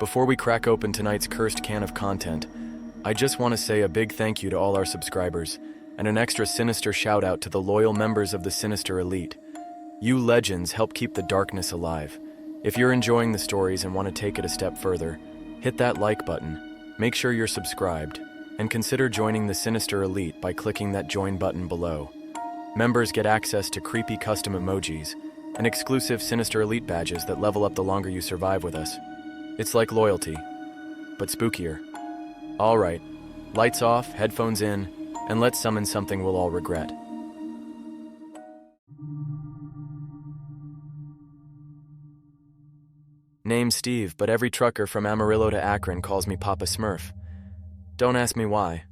Before we crack open tonight's cursed can of content, I just want to say a big thank you to all our subscribers, and an extra sinister shout out to the loyal members of the Sinister Elite. You legends help keep the darkness alive. If you're enjoying the stories and want to take it a step further, hit that like button, make sure you're subscribed, and consider joining the Sinister Elite by clicking that join button below. Members get access to creepy custom emojis and exclusive Sinister Elite badges that level up the longer you survive with us. It's like loyalty, but spookier. All right, lights off, headphones in, and let's summon something we'll all regret. Name's Steve, but every trucker from Amarillo to Akron calls me Papa Smirf. Don't ask me why.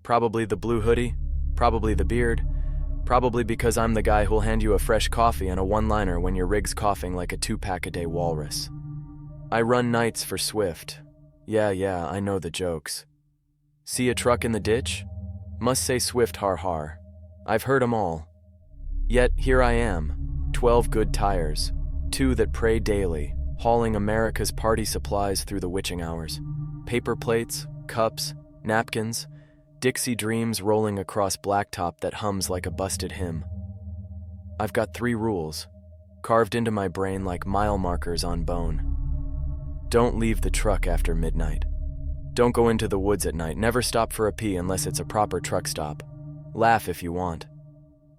Probably the blue hoodie, probably the beard, probably because I'm the guy who'll hand you a fresh coffee and a one-liner when your rig's coughing like a 2-pack-a-day walrus. I run nights for Swift. Yeah, I know the jokes. See a truck in the ditch? Must say Swift har har. I've heard 'em all. Yet here I am, 12 good tires, 2 that pray daily, hauling America's party supplies through the witching hours. Paper plates, cups, napkins, Dixie dreams rolling across blacktop that hums like a busted hymn. I've got 3 rules, carved into my brain like mile markers on bone. Don't leave the truck after midnight. Don't go into the woods at night. Never stop for a pee unless it's a proper truck stop. Laugh if you want.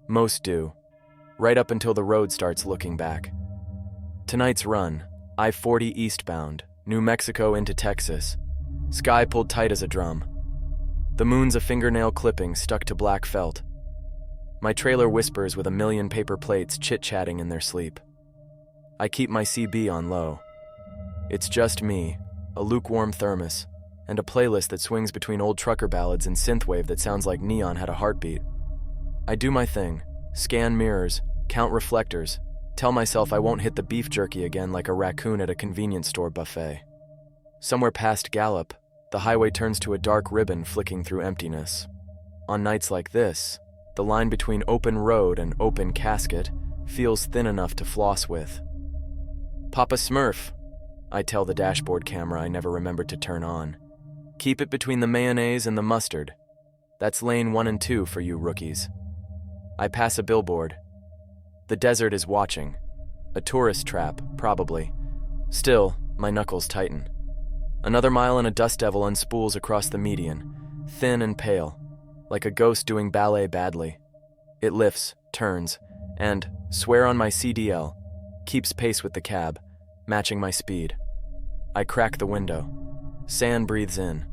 Most do, right up until the road starts looking back. Tonight's run, I-40 eastbound, New Mexico into Texas. Sky pulled tight as a drum. The moon's a fingernail clipping stuck to black felt. My trailer whispers with a million paper plates chit-chatting in their sleep. I keep my CB on low. It's just me, a lukewarm thermos, and a playlist that swings between old trucker ballads and synthwave that sounds like neon had a heartbeat. I do my thing, scan mirrors, count reflectors, tell myself I won't hit the beef jerky again like a raccoon at a convenience store buffet. Somewhere past Gallup, the highway turns to a dark ribbon flicking through emptiness. On nights like this, the line between open road and open casket feels thin enough to floss with. Papa Smirf, I tell the dashboard camera I never remembered to turn on. Keep it between the mayonnaise and the mustard. That's lane 1 and 2 for you rookies. I pass a billboard. The desert is watching. A tourist trap, probably. Still, my knuckles tighten. Another mile and a dust devil unspools across the median, thin and pale, like a ghost doing ballet badly. It lifts, turns, and, swear on my CDL, keeps pace with the cab, matching my speed. I crack the window. Sand breathes in.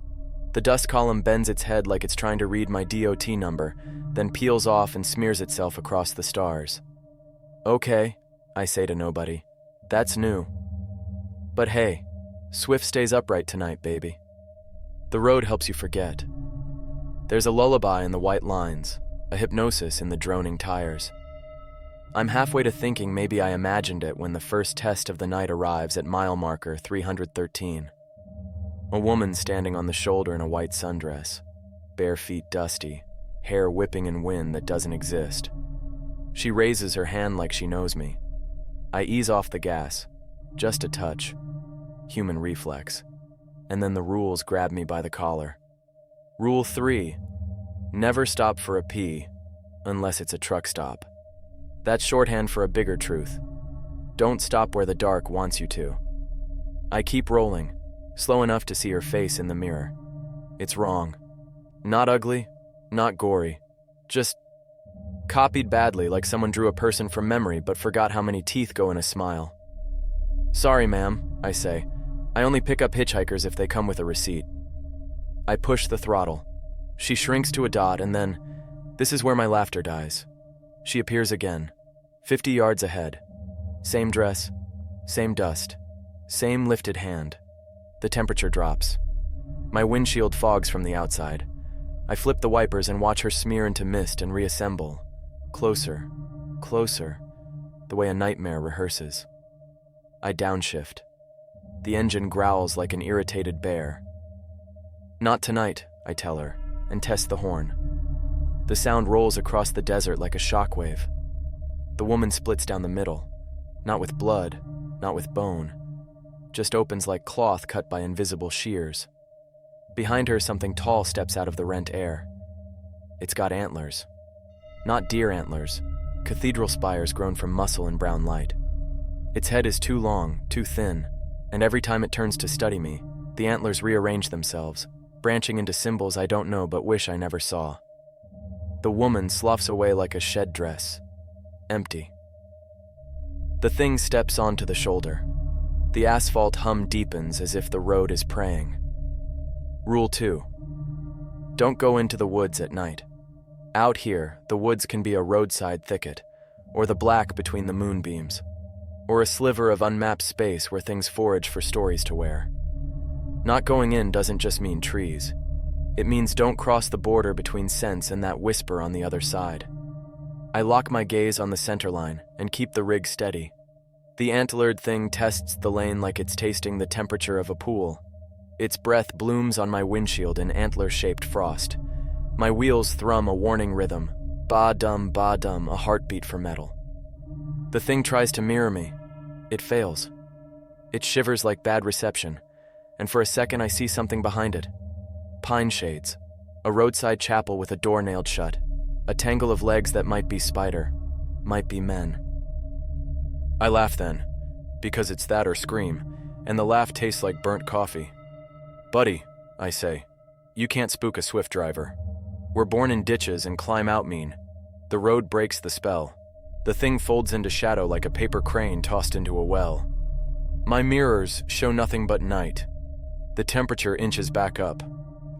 The dust column bends its head like it's trying to read my DOT number, then peels off and smears itself across the stars. Okay, I say to nobody. That's new. But hey, Swift stays upright tonight, baby. The road helps you forget. There's a lullaby in the white lines, a hypnosis in the droning tires. I'm halfway to thinking maybe I imagined it when the first test of the night arrives at mile marker 313. A woman standing on the shoulder in a white sundress, bare feet dusty, hair whipping in wind that doesn't exist. She raises her hand like she knows me. I ease off the gas, just a touch, human reflex, and then the rules grab me by the collar. Rule 3, never stop for a pee unless it's a truck stop. That's shorthand for a bigger truth. Don't stop where the dark wants you to. I keep rolling, slow enough to see her face in the mirror. It's wrong. Not ugly, not gory, just copied badly like someone drew a person from memory but forgot how many teeth go in a smile. Sorry, ma'am, I say. I only pick up hitchhikers if they come with a receipt. I push the throttle. She shrinks to a dot and then, this is where my laughter dies. She appears again, 50 yards ahead. Same dress, same dust, same lifted hand. The temperature drops. My windshield fogs from the outside. I flip the wipers and watch her smear into mist and reassemble. Closer, closer, the way a nightmare rehearses. I downshift. The engine growls like an irritated bear. Not tonight, I tell her, and test the horn. The sound rolls across the desert like a shockwave. The woman splits down the middle, not with blood, not with bone, just opens like cloth cut by invisible shears. Behind her, something tall steps out of the rent air. It's got antlers. Not deer antlers, cathedral spires grown from muscle and brown light. Its head is too long, too thin, and every time it turns to study me, the antlers rearrange themselves, branching into symbols I don't know but wish I never saw. The woman sloughs away like a shed dress. Empty. The thing steps onto the shoulder. The asphalt hum deepens as if the road is praying. Rule 2. Don't go into the woods at night. Out here, the woods can be a roadside thicket, or the black between the moonbeams, or a sliver of unmapped space where things forage for stories to wear. Not going in doesn't just mean trees. It means don't cross the border between sense and that whisper on the other side. I lock my gaze on the center line and keep the rig steady. The antlered thing tests the lane like it's tasting the temperature of a pool. Its breath blooms on my windshield in antler-shaped frost. My wheels thrum a warning rhythm. Ba-dum, a heartbeat for metal. The thing tries to mirror me. It fails. It shivers like bad reception, and for a second I see something behind it. Pine shades. A roadside chapel with a door nailed shut. A tangle of legs that might be spider. Might be men. I laugh then, because it's that or scream, and the laugh tastes like burnt coffee. Buddy, I say, you can't spook a swift driver. We're born in ditches and climb out mean. The road breaks the spell. The thing folds into shadow like a paper crane tossed into a well. My mirrors show nothing but night. The temperature inches back up.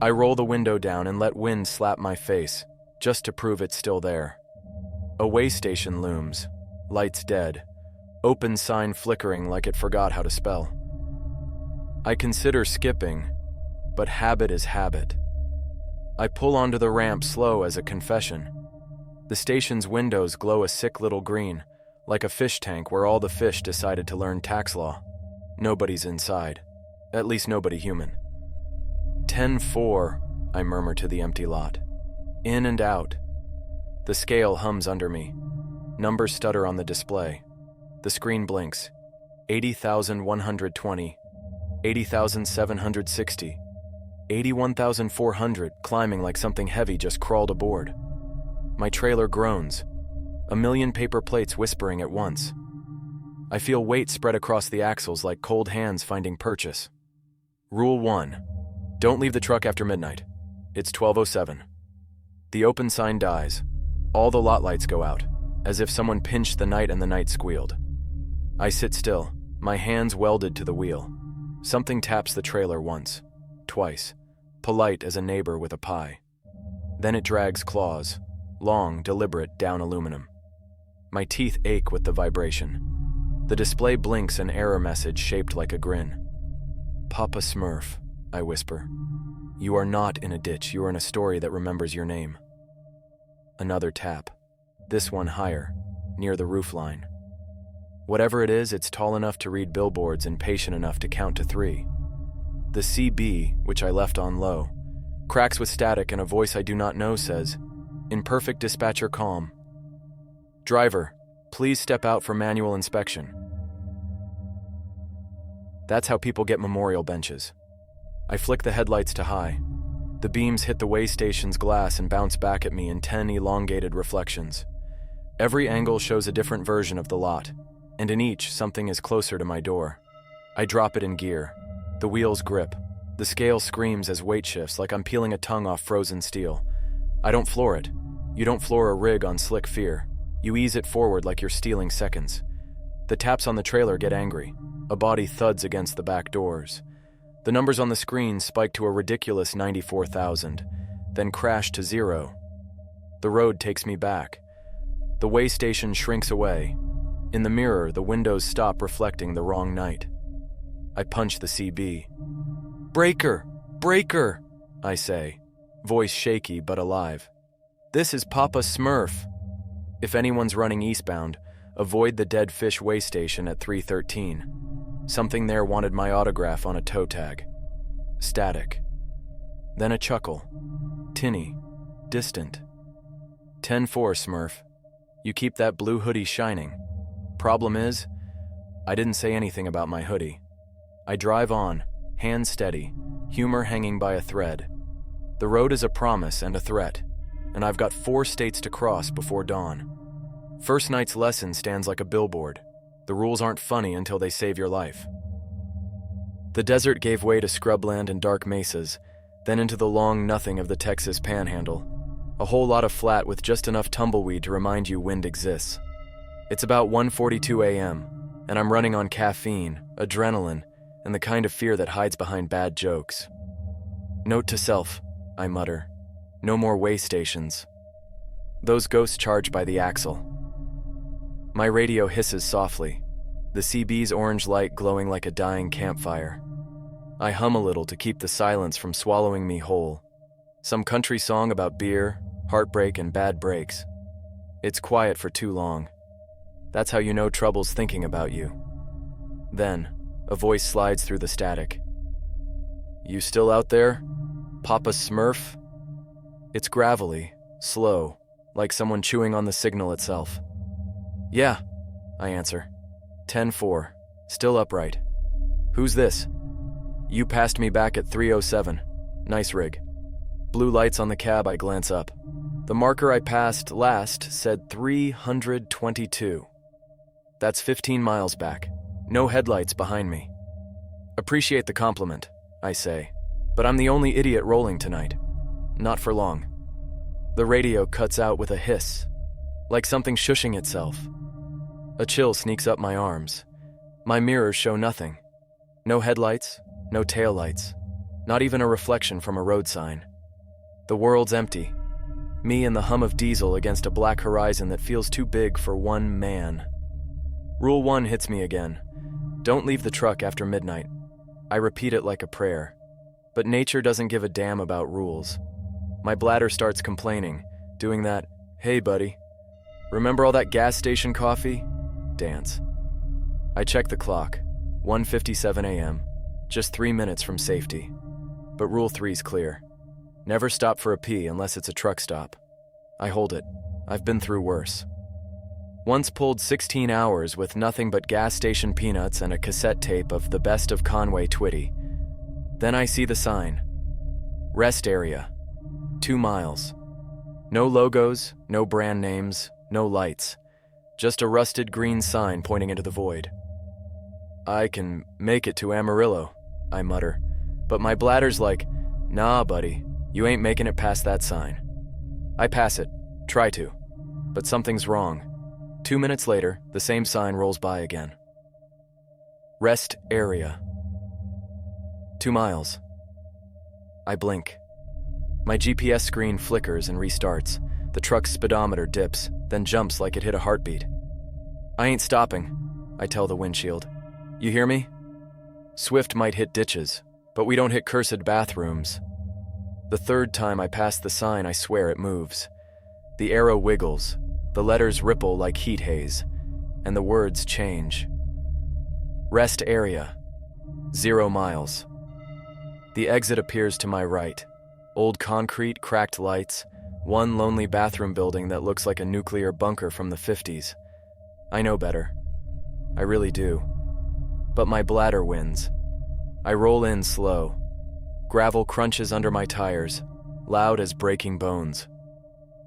I roll the window down and let wind slap my face, just to prove it's still there. A way station looms. Lights dead. Open sign flickering like it forgot how to spell. I consider skipping, but habit is habit. I pull onto the ramp slow as a confession. The station's windows glow a sick little green, like a fish tank where all the fish decided to learn tax law. Nobody's inside. At least nobody human. 10-4, I murmur to the empty lot. In and out. The scale hums under me. Numbers stutter on the display. The screen blinks. 80,120. 80,760. 81,400, climbing like something heavy just crawled aboard. My trailer groans. A million paper plates whispering at once. I feel weight spread across the axles like cold hands finding purchase. Rule 1. Don't leave the truck after midnight. It's 12:07. The open sign dies. All the lot lights go out, as if someone pinched the night and the night squealed. I sit still, my hands welded to the wheel. Something taps the trailer once, twice, polite as a neighbor with a pie. Then it drags claws, long, deliberate, down aluminum. My teeth ache with the vibration. The display blinks an error message shaped like a grin. Papa Smirf, I whisper. You are not in a ditch, you are in a story that remembers your name. Another tap. This one higher, near the roofline. Whatever it is, it's tall enough to read billboards and patient enough to count to 3. The CB, which I left on low, cracks with static and a voice I do not know says, in perfect dispatcher calm, Driver, please step out for manual inspection. That's how people get memorial benches. I flick the headlights to high. The beams hit the way station's glass and bounce back at me in 10 elongated reflections. Every angle shows a different version of the lot, and in each, something is closer to my door. I drop it in gear. The wheels grip. The scale screams as weight shifts like I'm peeling a tongue off frozen steel. I don't floor it. You don't floor a rig on slick fear. You ease it forward like you're stealing seconds. The taps on the trailer get angry. A body thuds against the back doors. The numbers on the screen spike to a ridiculous 94,000, then crash to 0. The road takes me back. The way station shrinks away. In the mirror, the windows stop reflecting the wrong night. I punch the CB. Breaker! Breaker! I say, voice shaky but alive. This is Papa Smirf. If anyone's running eastbound, avoid the dead fish way station at 313. Something there wanted my autograph on a toe tag. Static. Then a chuckle. Tinny. Distant. 10-4, Smurf. You keep that blue hoodie shining. Problem is, I didn't say anything about my hoodie. I drive on, hands steady, humor hanging by a thread. The road is a promise and a threat, and I've got 4 states to cross before dawn. First night's lesson stands like a billboard. The rules aren't funny until they save your life. The desert gave way to scrubland and dark mesas, then into the long nothing of the Texas Panhandle. A whole lot of flat with just enough tumbleweed to remind you wind exists. It's about 1:42 a.m., and I'm running on caffeine, adrenaline, and the kind of fear that hides behind bad jokes. Note to self, I mutter. No more way stations. Those ghosts charge by the axle. My radio hisses softly, the CB's orange light glowing like a dying campfire. I hum a little to keep the silence from swallowing me whole. Some country song about beer, heartbreak, and bad breaks. It's quiet for too long. That's how you know trouble's thinking about you. Then, a voice slides through the static. You still out there? Papa Smirf? It's gravelly, slow, like someone chewing on the signal itself. Yeah, I answer. 10-4, still upright. Who's this? You passed me back at 3:07. Nice rig. Blue lights on the cab, I glance up. The marker I passed last said 322. That's 15 miles back. No headlights behind me. Appreciate the compliment, I say, but I'm the only idiot rolling tonight. Not for long. The radio cuts out with a hiss, like something shushing itself. A chill sneaks up my arms. My mirrors show nothing. No headlights, no taillights, not even a reflection from a road sign. The world's empty. Me and the hum of diesel against a black horizon that feels too big for one man. Rule 1 hits me again. Don't leave the truck after midnight. I repeat it like a prayer. But nature doesn't give a damn about rules. My bladder starts complaining, doing that, hey buddy, remember all that gas station coffee? Dance. I check the clock, 1:57 a.m., just 3 minutes from safety. But rule 3's clear. Never stop for a pee unless it's a truck stop. I hold it. I've been through worse. Once pulled 16 hours with nothing but gas station peanuts and a cassette tape of the best of Conway Twitty. Then I see the sign. Rest area. 2 miles. No logos, no brand names, no lights. Just a rusted green sign pointing into the void. I can make it to Amarillo, I mutter, but my bladder's like, nah, buddy, you ain't making it past that sign. I pass it, try to, but something's wrong. 2 minutes later, the same sign rolls by again. Rest area. 2 miles. I blink. My GPS screen flickers and restarts. The truck's speedometer dips, then jumps like it hit a heartbeat. I ain't stopping, I tell the windshield. You hear me? Swift might hit ditches, but we don't hit cursed bathrooms. The third time I pass the sign, I swear it moves. The arrow wiggles, the letters ripple like heat haze, and the words change. Rest area. 0 miles. The exit appears to my right. Old concrete, cracked lights, one lonely bathroom building that looks like a nuclear bunker from the 50s. I know better. I really do. But my bladder wins. I roll in slow. Gravel crunches under my tires, loud as breaking bones.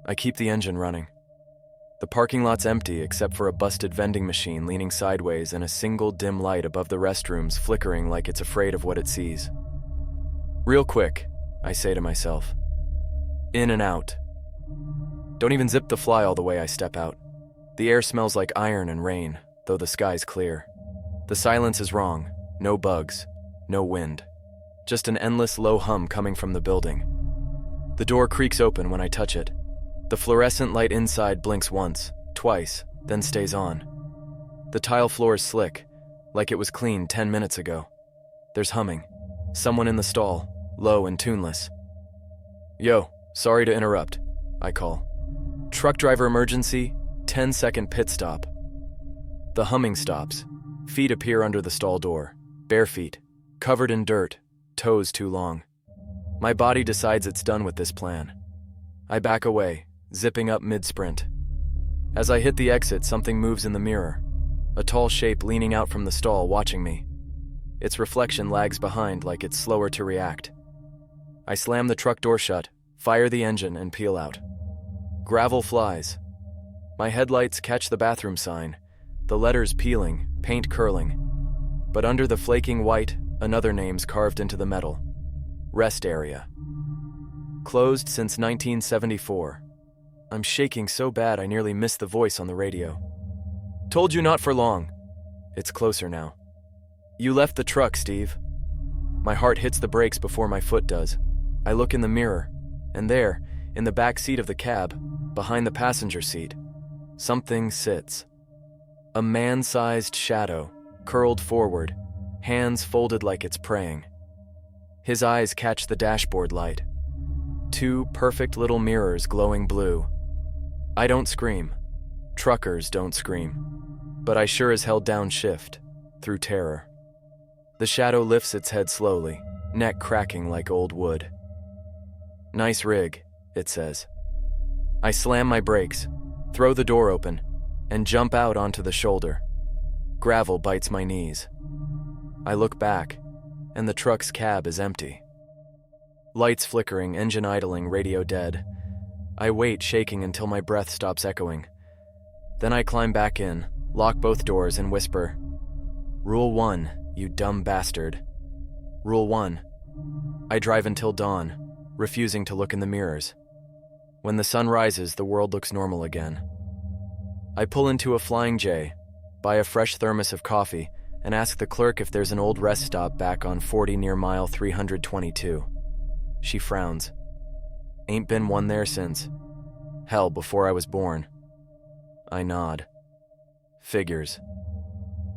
I keep the engine running. The parking lot's empty except for a busted vending machine leaning sideways and a single dim light above the restrooms flickering like it's afraid of what it sees. Real quick, I say to myself. In and out. Don't even zip the fly all the way I step out. The air smells like iron and rain, though the sky's clear. The silence is wrong. No bugs. No wind. Just an endless low hum coming from the building. The door creaks open when I touch it. The fluorescent light inside blinks once, twice, then stays on. The tile floor is slick, like it was cleaned 10 minutes ago. There's humming. Someone in the stall, low and tuneless. Yo, sorry to interrupt, I call. Truck driver emergency, 10-second pit stop. The humming stops. Feet appear under the stall door, bare feet, covered in dirt, toes too long. My body decides it's done with this plan. I back away, zipping up mid-sprint. As I hit the exit, something moves in the mirror. A tall shape leaning out from the stall, watching me. Its reflection lags behind like it's slower to react. I slam the truck door shut, fire the engine, and peel out. Gravel flies. My headlights catch the bathroom sign, the letters peeling, paint curling. But under the flaking white, another name's carved into the metal. Rest area. Closed since 1974. I'm shaking so bad I nearly missed the voice on the radio. Told you not for long. It's closer now. You left the truck, Steve. My heart hits the brakes before my foot does. I look in the mirror, and there, in the back seat of the cab, behind the passenger seat, something sits. A man-sized shadow, curled forward, hands folded like it's praying. His eyes catch the dashboard light. 2 perfect little mirrors glowing blue. I don't scream. Truckers don't scream. But I sure as hell downshift, through terror. The shadow lifts its head slowly, neck cracking like old wood. Nice rig, it says. I slam my brakes, throw the door open, and jump out onto the shoulder. Gravel bites my knees. I look back, and the truck's cab is empty. Lights flickering, engine idling, radio dead. I wait, shaking until my breath stops echoing. Then I climb back in, lock both doors, and whisper, "Rule 1, you dumb bastard. Rule 1. I drive until dawn, refusing to look in the mirrors. When the sun rises, the world looks normal again." I pull into a Flying J, buy a fresh thermos of coffee, and ask the clerk if there's an old rest stop back on 40 near mile 322. She frowns. Ain't been one there since. Hell, before I was born. I nod. Figures.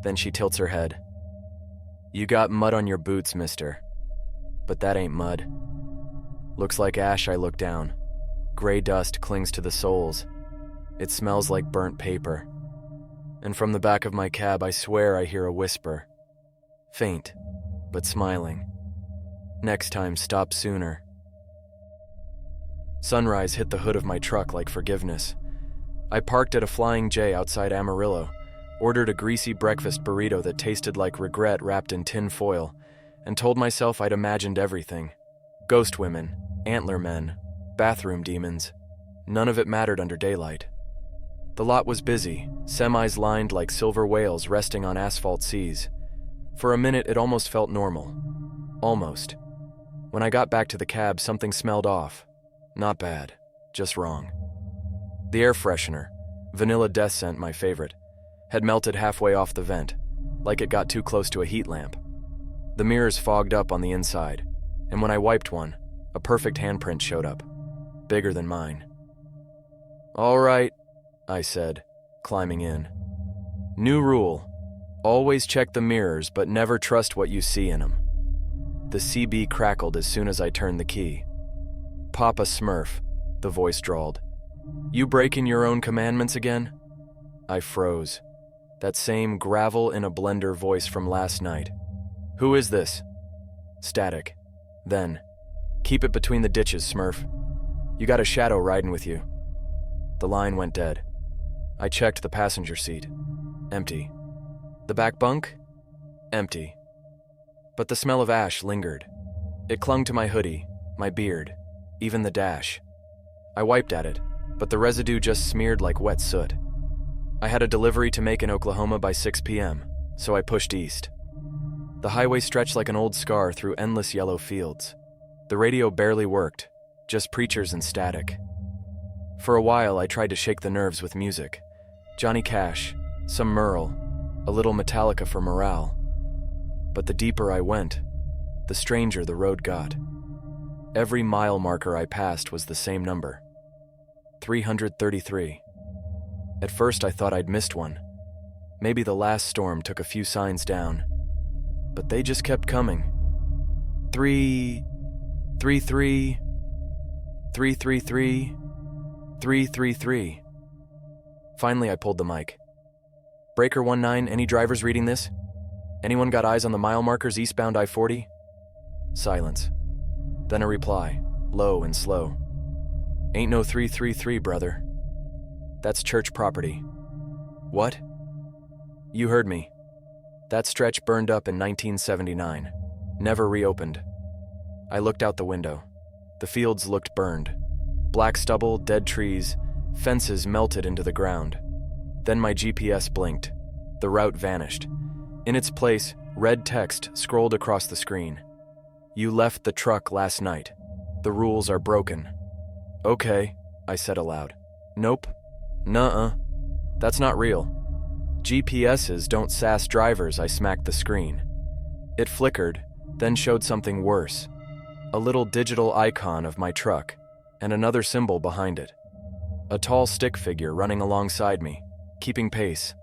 Then she tilts her head. "You got mud on your boots, mister. But that ain't mud. Looks like ash." I look down. Gray dust clings to the soles. It smells like burnt paper. And from the back of my cab, I swear I hear a whisper. Faint, but smiling. "Next time, stop sooner." Sunrise hit the hood of my truck like forgiveness. I parked at a Flying J outside Amarillo, ordered a greasy breakfast burrito that tasted like regret wrapped in tin foil, and told myself I'd imagined everything. Ghost women, antler men, bathroom demons. None of it mattered under daylight. The lot was busy, semis lined like silver whales resting on asphalt seas. For a minute, it almost felt normal. Almost. When I got back to the cab, something smelled off. Not bad, just wrong. The air freshener, vanilla death scent my favorite, had melted halfway off the vent, like it got too close to a heat lamp. The mirrors fogged up on the inside, and when I wiped one, a perfect handprint showed up, bigger than mine. "All right," I said, climbing in. "New rule. Always check the mirrors, but never trust what you see in them." The CB crackled as soon as I turned the key. "Papa Smirf," the voice drawled. "You breaking your own commandments again?" I froze. That same gravel in a blender voice from last night. "Who is this?" Static. Then, "Keep it between the ditches, Smurf. You got a shadow riding with you." The line went dead. I checked the passenger seat. Empty. The back bunk? Empty. But the smell of ash lingered. It clung to my hoodie, my beard, even the dash. I wiped at it, but the residue just smeared like wet soot. I had a delivery to make in Oklahoma by 6 p.m., so I pushed east. The highway stretched like an old scar through endless yellow fields. The radio barely worked, just preachers and static. For a while, I tried to shake the nerves with music. Johnny Cash, some Merle, a little Metallica for morale. But the deeper I went, the stranger the road got. Every mile marker I passed was the same number. 333. At first I thought I'd missed one. Maybe the last storm took a few signs down. But they just kept coming. 333, 333, 333. Finally, I pulled the mic. "Breaker 19, any drivers reading this? Anyone got eyes on the mile markers eastbound I-40? Silence. Then a reply, low and slow. "Ain't no 333, brother. That's church property." "What?" "You heard me. That stretch burned up in 1979. Never reopened. I looked out the window. The fields looked burned. Black stubble, dead trees, fences melted into the ground. Then my GPS blinked. The route vanished. In its place, red text scrolled across the screen. You left the truck last night. The rules are broken. Okay, I said aloud. Nope. Nuh-uh. That's not real. GPSs don't sass drivers, I smacked the screen. It flickered, then showed something worse. A little digital icon of my truck, and another symbol behind it. A tall stick figure running alongside me, keeping pace.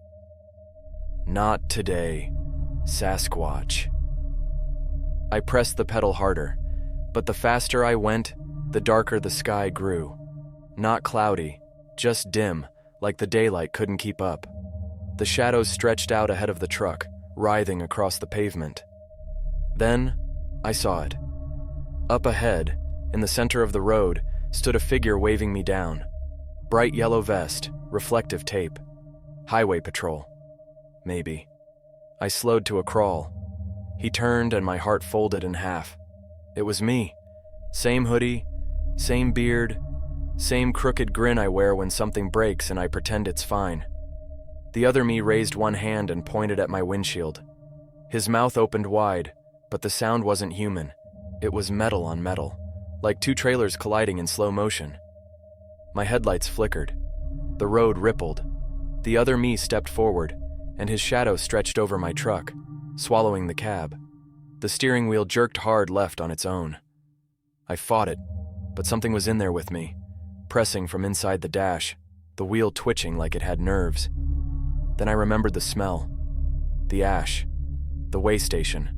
Not today, Sasquatch. I pressed the pedal harder, but the faster I went, the darker the sky grew. Not cloudy, just dim, like the daylight couldn't keep up. The shadows stretched out ahead of the truck, writhing across the pavement. Then, I saw it. Up ahead, in the center of the road, stood a figure waving me down. Bright yellow vest, reflective tape. Highway patrol. Maybe. I slowed to a crawl. He turned and my heart folded in half. It was me. Same hoodie, same beard, same crooked grin I wear when something breaks and I pretend it's fine. The other me raised one hand and pointed at my windshield. His mouth opened wide, but the sound wasn't human. It was metal on metal, like two trailers colliding in slow motion. My headlights flickered. The road rippled. The other me stepped forward, and his shadow stretched over my truck, swallowing the cab. The steering wheel jerked hard left on its own. I fought it, but something was in there with me, pressing from inside the dash, the wheel twitching like it had nerves. Then I remembered the smell. The ash. The way station.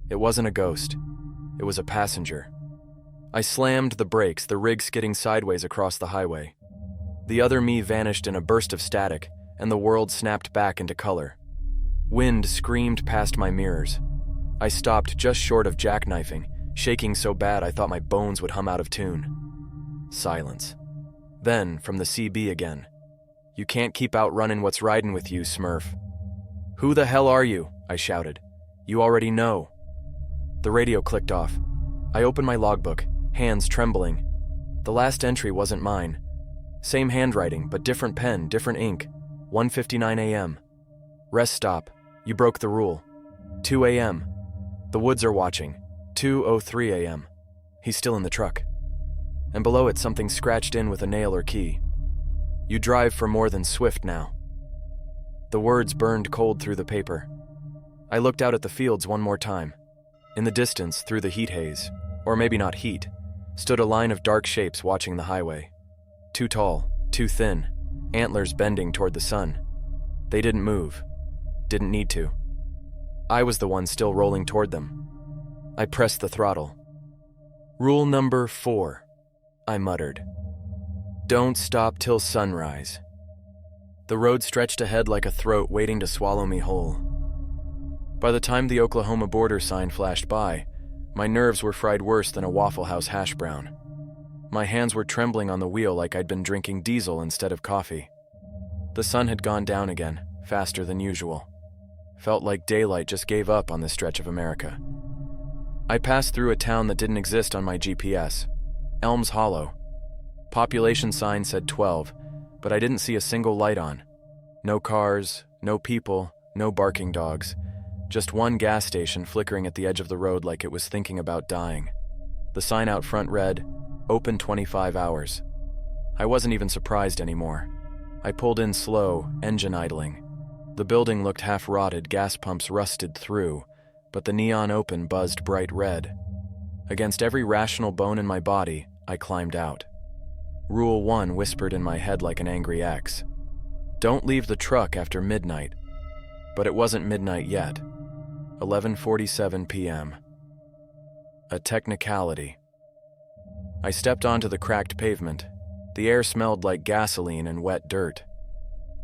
It wasn't a ghost. It was a passenger. I slammed the brakes, the rig skidding sideways across the highway. The other me vanished in a burst of static, and the world snapped back into color. Wind screamed past my mirrors. I stopped just short of jackknifing, shaking so bad I thought my bones would hum out of tune. Silence. Then, from the CB again. You can't keep outrunning what's riding with you, Smurf. Who the hell are you? I shouted. You already know. The radio clicked off. I opened my logbook, hands trembling. The last entry wasn't mine. Same handwriting, but different pen, different ink. 1:59 a.m. Rest stop. You broke the rule. 2 a.m. The woods are watching. 2:03 a.m. He's still in the truck. And below it, something scratched in with a nail or key. You drive for more than Swift now. The words burned cold through the paper. I looked out at the fields one more time. In the distance, through the heat haze, or maybe not heat, stood a line of dark shapes watching the highway. Too tall, too thin, antlers bending toward the sun. They didn't move. Didn't need to. I was the one still rolling toward them. I pressed the throttle. Rule number 4, I muttered. Don't stop till sunrise. The road stretched ahead like a throat waiting to swallow me whole. By the time the Oklahoma border sign flashed by, my nerves were fried worse than a Waffle House hash brown. My hands were trembling on the wheel like I'd been drinking diesel instead of coffee. The sun had gone down again, faster than usual. Felt like daylight just gave up on this stretch of America. I passed through a town that didn't exist on my GPS. Elms Hollow. Population sign said 12, but I didn't see a single light on. No cars, no people, no barking dogs. Just one gas station flickering at the edge of the road like it was thinking about dying. The sign out front read, Open 25 hours. I wasn't even surprised anymore. I pulled in slow, engine idling. The building looked half-rotted, gas pumps rusted through, but the neon open buzzed bright red. Against every rational bone in my body, I climbed out. Rule 1 whispered in my head like an angry ex. Don't leave the truck after midnight. But it wasn't midnight yet. 11:47 p.m. A technicality. I stepped onto the cracked pavement. The air smelled like gasoline and wet dirt.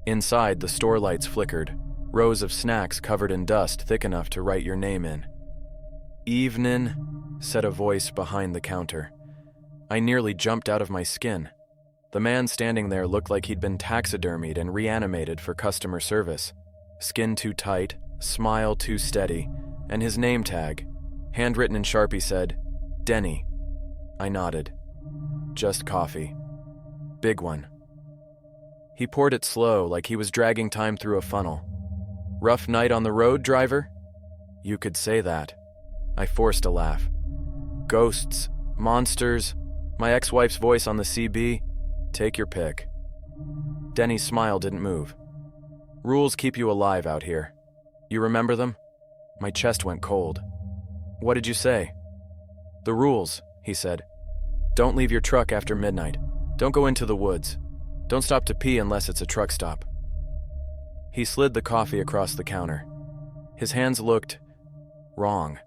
Inside, the store lights flickered, rows of snacks covered in dust thick enough to write your name in. Evenin', said a voice behind the counter. I nearly jumped out of my skin. The man standing there looked like he'd been taxidermied and reanimated for customer service. Skin too tight, smile too steady, and his name tag, handwritten in Sharpie, said, Denny. I nodded. Just coffee. Big one. He poured it slow, like he was dragging time through a funnel. Rough night on the road, driver? You could say that. I forced a laugh. Ghosts, monsters, my ex-wife's voice on the CB. Take your pick. Denny's smile didn't move. Rules keep you alive out here. You remember them? My chest went cold. What did you say? The rules, he said. Don't leave your truck after midnight. Don't go into the woods. Don't stop to pee unless it's a truck stop. He slid the coffee across the counter. His hands looked wrong.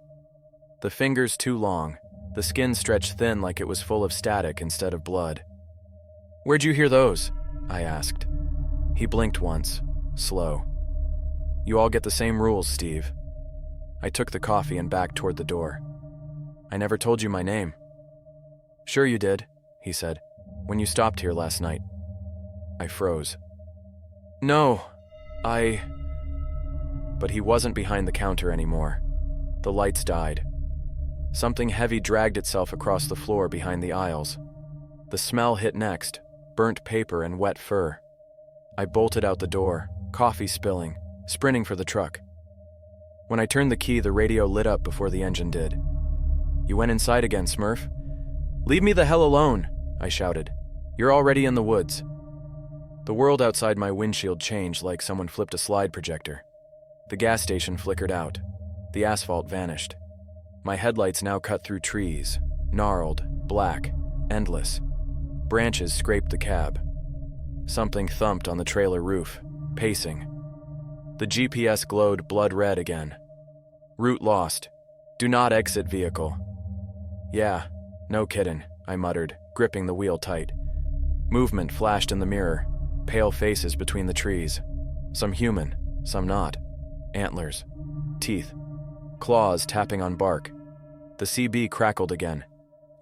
The fingers too long, the skin stretched thin like it was full of static instead of blood. Where'd you hear those? I asked. He blinked once, slow. You all get the same rules, Steve. I took the coffee and backed toward the door. I never told you my name. Sure you did, he said, when you stopped here last night. I froze. No, But he wasn't behind the counter anymore. The lights died. Something heavy dragged itself across the floor behind the aisles. The smell hit next, burnt paper and wet fur. I bolted out the door, coffee spilling, sprinting for the truck. When I turned the key, the radio lit up before the engine did. You went inside again, Smurf? Leave me the hell alone, I shouted. You're already in the woods. The world outside my windshield changed like someone flipped a slide projector. The gas station flickered out. The asphalt vanished. My headlights now cut through trees, gnarled, black, endless. Branches scraped the cab. Something thumped on the trailer roof, pacing. The GPS glowed blood red again. Route lost. Do not exit vehicle. Yeah, no kidding, I muttered, gripping the wheel tight. Movement flashed in the mirror, pale faces between the trees. Some human, some not. Antlers, teeth, claws tapping on bark. The CB crackled again.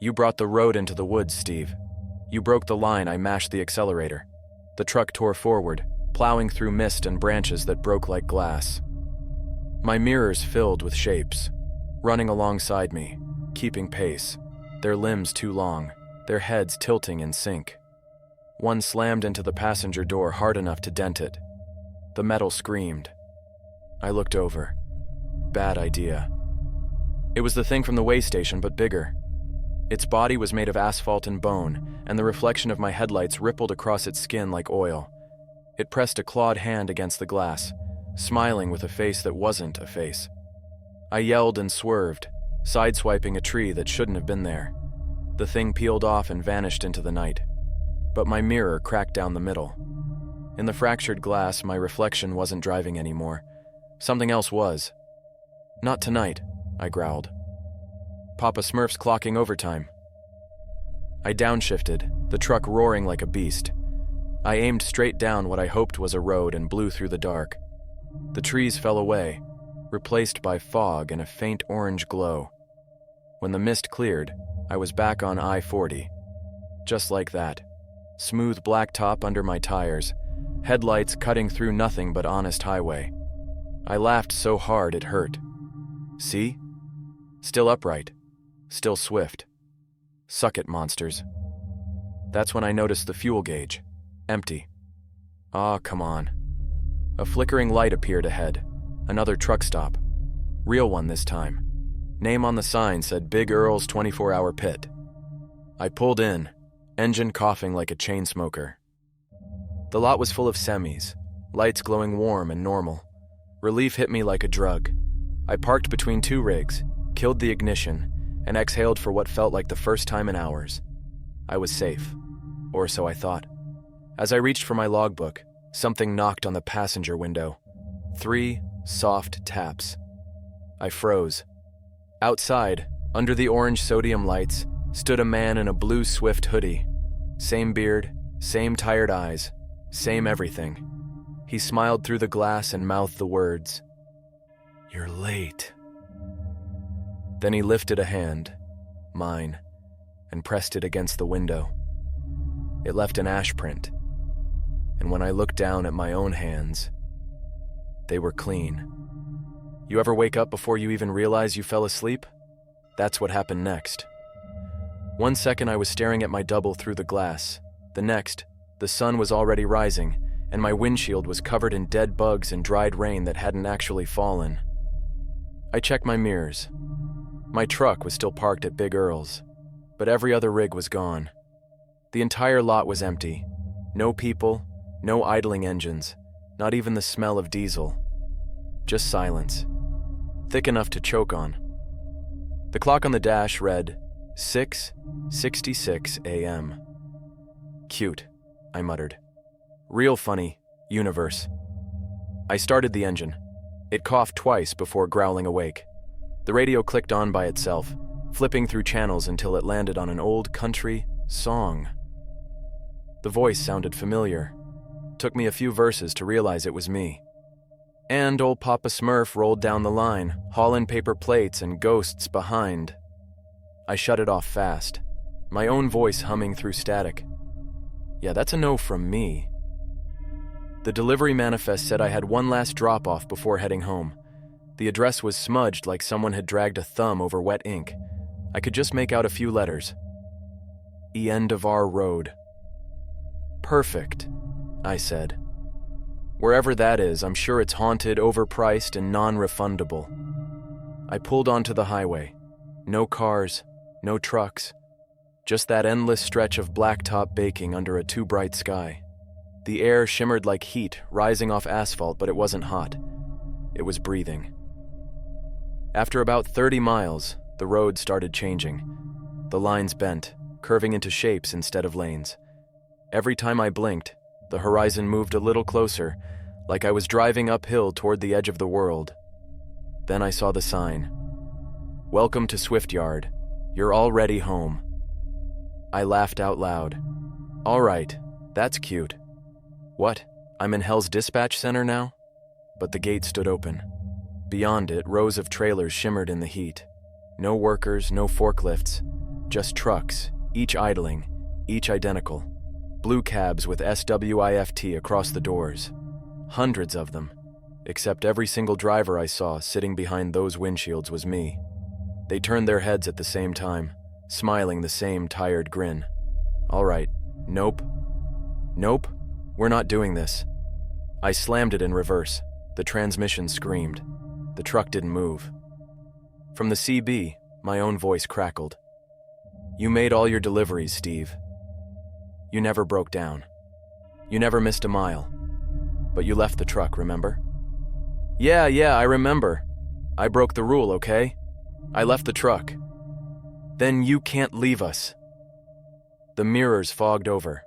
You brought the road into the woods, Steve. You broke the line, I mashed the accelerator. The truck tore forward, plowing through mist and branches that broke like glass. My mirrors filled with shapes, running alongside me, keeping pace, their limbs too long, their heads tilting in sync. One slammed into the passenger door hard enough to dent it. The metal screamed. I looked over. Bad idea. It was the thing from the way station, but bigger. Its body was made of asphalt and bone, and the reflection of my headlights rippled across its skin like oil. It pressed a clawed hand against the glass, smiling with a face that wasn't a face. I yelled and swerved, sideswiping a tree that shouldn't have been there. The thing peeled off and vanished into the night. But my mirror cracked down the middle. In the fractured glass, my reflection wasn't driving anymore. Something else was. Not tonight, I growled. Papa Smirf's clocking overtime. I downshifted, the truck roaring like a beast. I aimed straight down what I hoped was a road and blew through the dark. The trees fell away, replaced by fog and a faint orange glow. When the mist cleared, I was back on I-40. Just like that. Smooth blacktop under my tires, headlights cutting through nothing but honest highway. I laughed so hard it hurt. See? Still upright. Still swift. Suck it, monsters. That's when I noticed the fuel gauge. Empty. Ah, come on. A flickering light appeared ahead. Another truck stop. Real one this time. Name on the sign said Big Earl's 24-hour pit. I pulled in, engine coughing like a chain smoker. The lot was full of semis, lights glowing warm and normal. Relief hit me like a drug. I parked between two rigs, killed the ignition, and exhaled for what felt like the first time in hours. I was safe, or so I thought. As I reached for my logbook, something knocked on the passenger window. 3 soft taps. I froze. Outside, under the orange sodium lights, stood a man in a blue Swift hoodie. Same beard, same tired eyes, same everything. He smiled through the glass and mouthed the words, "You're late." Then he lifted a hand, mine, and pressed it against the window. It left an ash print, and when I looked down at my own hands, they were clean. You ever wake up before you even realize you fell asleep? That's what happened next. 1 second I was staring at my double through the glass. The next, the sun was already rising, and my windshield was covered in dead bugs and dried rain that hadn't actually fallen. I checked my mirrors. My truck was still parked at Big Earl's, but every other rig was gone. The entire lot was empty. No people, no idling engines, not even the smell of diesel. Just silence, thick enough to choke on. The clock on the dash read 6:66 a.m. Cute, I muttered. Real funny, universe. I started the engine. It coughed twice before growling awake. The radio clicked on by itself, flipping through channels until it landed on an old country song. The voice sounded familiar. Took me a few verses to realize it was me. And old Papa Smirf rolled down the line, hauling paper plates and ghosts behind. I shut it off fast, my own voice humming through static. Yeah, that's a no from me. The delivery manifest said I had one last drop-off before heading home. The address was smudged like someone had dragged a thumb over wet ink. I could just make out a few letters. "E end of our road." Perfect, I said. Wherever that is, I'm sure it's haunted, overpriced, and non-refundable. I pulled onto the highway. No cars, no trucks. Just that endless stretch of blacktop baking under a too bright sky. The air shimmered like heat rising off asphalt, but it wasn't hot. It was breathing. After about 30 miles, the road started changing. The lines bent, curving into shapes instead of lanes. Every time I blinked, the horizon moved a little closer, like I was driving uphill toward the edge of the world. Then I saw the sign. "Welcome to Swiftyard. You're already home." I laughed out loud. All right, that's cute. What, I'm in Hell's Dispatch Center now? But the gate stood open. Beyond it, rows of trailers shimmered in the heat. No workers, no forklifts, just trucks, each idling, each identical. Blue cabs with SWIFT across the doors. Hundreds of them, except every single driver I saw sitting behind those windshields was me. They turned their heads at the same time, smiling the same tired grin. All right, nope. Nope, we're not doing this. I slammed it in reverse. The transmission screamed. The truck didn't move. From the CB, my own voice crackled. "You made all your deliveries, Steve. You never broke down. You never missed a mile. But you left the truck, remember?" Yeah, I remember. I broke the rule, okay? I left the truck." "Then you can't leave us." The mirrors fogged over.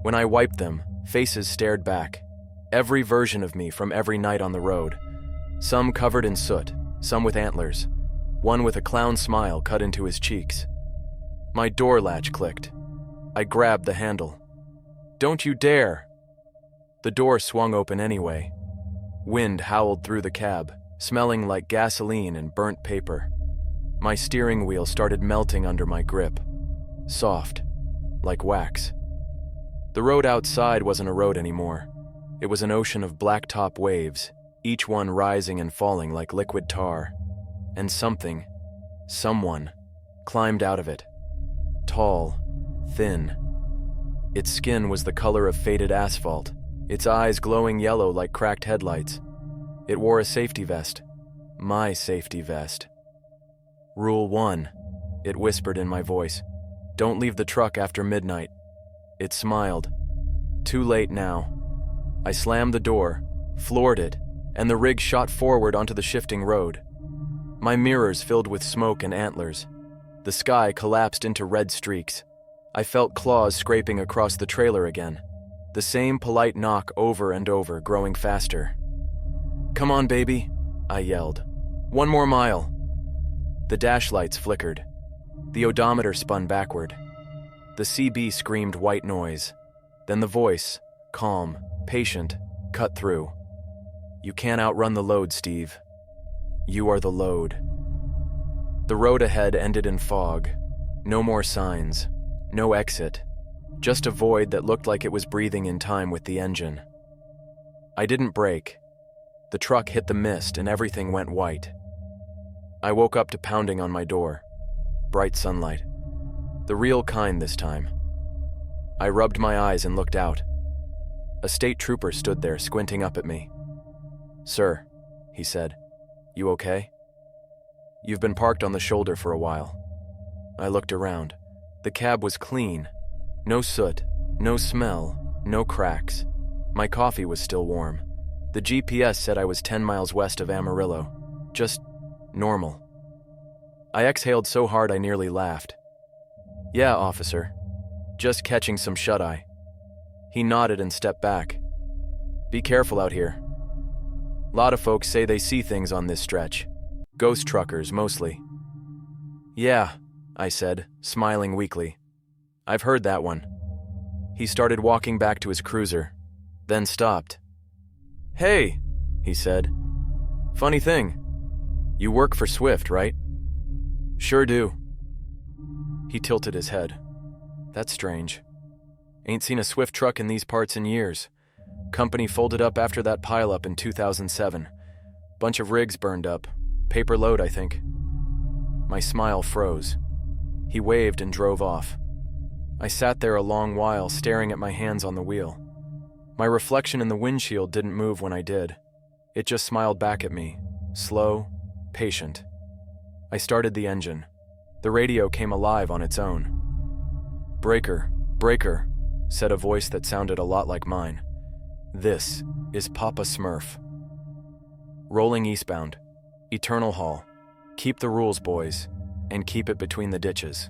When I wiped them, faces stared back. Every version of me from every night on the road. Some covered in soot, some with antlers. One with a clown smile cut into his cheeks. My door latch clicked. I grabbed the handle. "Don't you dare!" The door swung open anyway. Wind howled through the cab, smelling like gasoline and burnt paper. My steering wheel started melting under my grip. Soft, like wax. The road outside wasn't a road anymore. It was an ocean of blacktop waves, each one rising and falling like liquid tar. And someone, climbed out of it. Tall, thin. Its skin was the color of faded asphalt, its eyes glowing yellow like cracked headlights. It wore a safety vest. My safety vest. "Rule 1, it whispered in my voice. "Don't leave the truck after midnight." It smiled. Too late now. I slammed the door, floored it, and the rig shot forward onto the shifting road. My mirrors filled with smoke and antlers. The sky collapsed into red streaks. I felt claws scraping across the trailer again. The same polite knock over and over, growing faster. "Come on, baby," I yelled. "One more mile." The dash lights flickered. The odometer spun backward. The CB screamed white noise. Then the voice, calm, patient, cut through. "You can't outrun the load, Steve. You are the load." The road ahead ended in fog. No more signs. No exit. Just a void that looked like it was breathing in time with the engine. I didn't brake. The truck hit the mist and everything went white. I woke up to pounding on my door. Bright sunlight. The real kind this time. I rubbed my eyes and looked out. A state trooper stood there, squinting up at me. "Sir," he said, "you okay? You've been parked on the shoulder for a while." I looked around. The cab was clean. No soot, no smell, no cracks. My coffee was still warm. The GPS said I was 10 miles west of Amarillo. Just normal. I exhaled so hard I nearly laughed. "Yeah, officer. Just catching some shut-eye." He nodded and stepped back. "Be careful out here. Lot of folks say they see things on this stretch. Ghost truckers, mostly." "Yeah," I said, smiling weakly. "I've heard that one." He started walking back to his cruiser, then stopped. "Hey," he said. "Funny thing. You work for Swift, right?" "Sure do." He tilted his head. "That's strange. Ain't seen a Swift truck in these parts in years. Company folded up after that pileup in 2007. Bunch of rigs burned up. Paper load, I think." My smile froze. He waved and drove off. I sat there a long while, staring at my hands on the wheel. My reflection in the windshield didn't move when I did. It just smiled back at me, slow, patient. I started the engine. The radio came alive on its own. "Breaker, breaker," said a voice that sounded a lot like mine. "This is Papa Smirf." Rolling eastbound. Eternal Hall. Keep the rules, boys, and keep it between the ditches.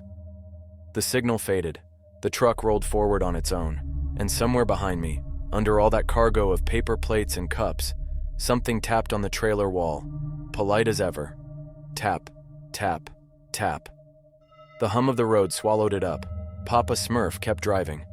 The signal faded. The truck rolled forward on its own, and somewhere behind me, under all that cargo of paper plates and cups, something tapped on the trailer wall, polite as ever. Tap, tap, tap. The hum of the road swallowed it up. Papa Smirf kept driving.